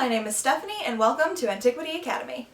my name is Stephanie and welcome to Antiquity Academy.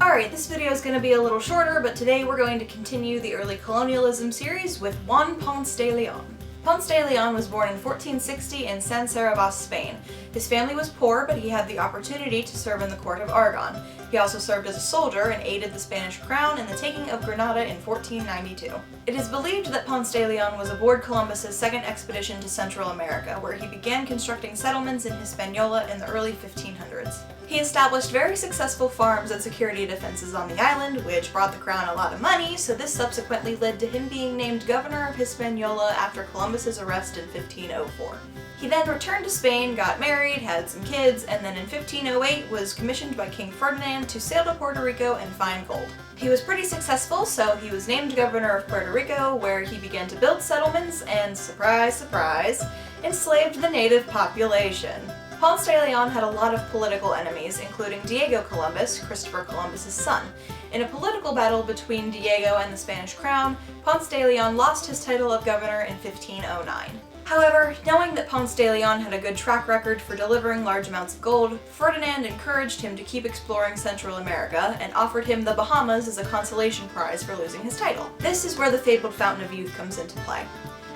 Alright, this video is going to be a little shorter, but today we're going to continue the early colonialism series with Juan Ponce de León. Ponce de León was born in 1460 in San Servas, Spain. His family was poor, but he had the opportunity to serve in the court of Aragon. He also served as a soldier and aided the Spanish crown in the taking of Granada in 1492. It is believed that Ponce de León was aboard Columbus's second expedition to Central America, where he began constructing settlements in Hispaniola in the early 1500s. He established very successful farms and security defenses on the island, which brought the crown a lot of money, so this subsequently led to him being named governor of Hispaniola after Columbus's arrest in 1504. He then returned to Spain, got married, had some kids, and then in 1508 was commissioned by King Ferdinand to sail to Puerto Rico and find gold. He was pretty successful, so he was named governor of Puerto Rico, where he began to build settlements and, surprise, surprise, enslaved the native population. Ponce de León had a lot of political enemies, including Diego Columbus, Christopher Columbus's son. In a political battle between Diego and the Spanish crown, Ponce de León lost his title of governor in 1509. However, knowing that Ponce de León had a good track record for delivering large amounts of gold, Ferdinand encouraged him to keep exploring Central America and offered him the Bahamas as a consolation prize for losing his title. This is where the fabled Fountain of Youth comes into play.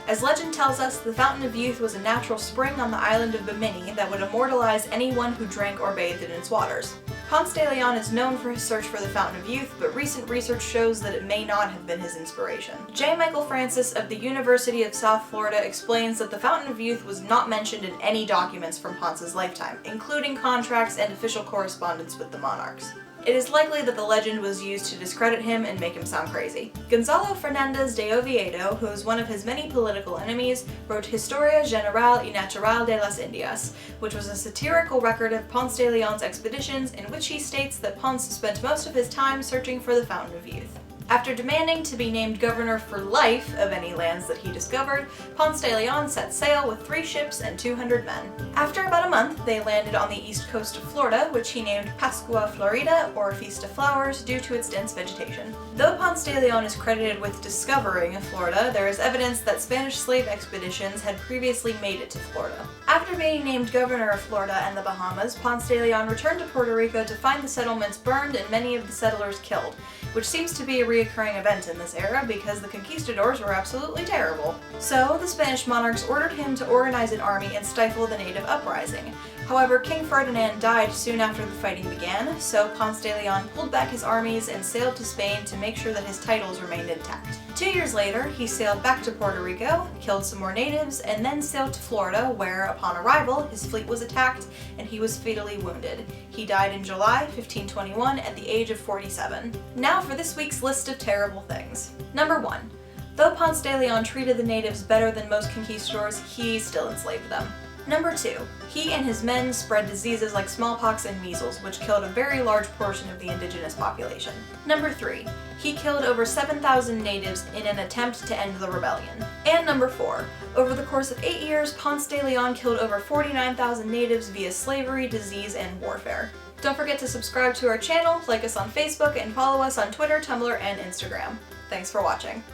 As legend tells us, the Fountain of Youth was a natural spring on the island of Bimini that would immortalize anyone who drank or bathed in its waters. Ponce de León is known for his search for the Fountain of Youth, but recent research shows that it may not have been his inspiration. J. Michael Francis of the University of South Florida explains that the Fountain of Youth was not mentioned in any documents from Ponce's lifetime, including contracts and official correspondence with the monarchs. It is likely that the legend was used to discredit him and make him sound crazy. Gonzalo Fernández de Oviedo, who is one of his many political enemies, wrote Historia General y Natural de las Indias, which was a satirical record of Ponce de León's expeditions in which he states that Ponce spent most of his time searching for the Fountain of Youth. After demanding to be named governor for life of any lands that he discovered, Ponce de León set sail with 3 ships and 200 men. After about a month, they landed on the east coast of Florida, which he named Pascua Florida, or Feast of Flowers, due to its dense vegetation. Though Ponce de León is credited with discovering Florida, there is evidence that Spanish slave expeditions had previously made it to Florida. After being named governor of Florida and the Bahamas, Ponce de León returned to Puerto Rico to find the settlements burned and many of the settlers killed, which seems to be a recurring event in this era because the conquistadors were absolutely terrible. So, the Spanish monarchs ordered him to organize an army and stifle the native uprising. However, King Ferdinand died soon after the fighting began, so Ponce de León pulled back his armies and sailed to Spain to make sure that his titles remained intact. 2 years later, he sailed back to Puerto Rico, killed some more natives, and then sailed to Florida, where, upon arrival, his fleet was attacked and he was fatally wounded. He died in July 1521 at the age of 47. Now for this week's list of terrible things. Number 1. Though Ponce de León treated the natives better than most conquistadors, he still enslaved them. Number 2. He and his men spread diseases like smallpox and measles, which killed a very large portion of the indigenous population. Number 3. He killed over 7,000 natives in an attempt to end the rebellion. And number 4. Over the course of 8 years, Ponce de León killed over 49,000 natives via slavery, disease, and warfare. Don't forget to subscribe to our channel, like us on Facebook, and follow us on Twitter, Tumblr, and Instagram. Thanks for watching.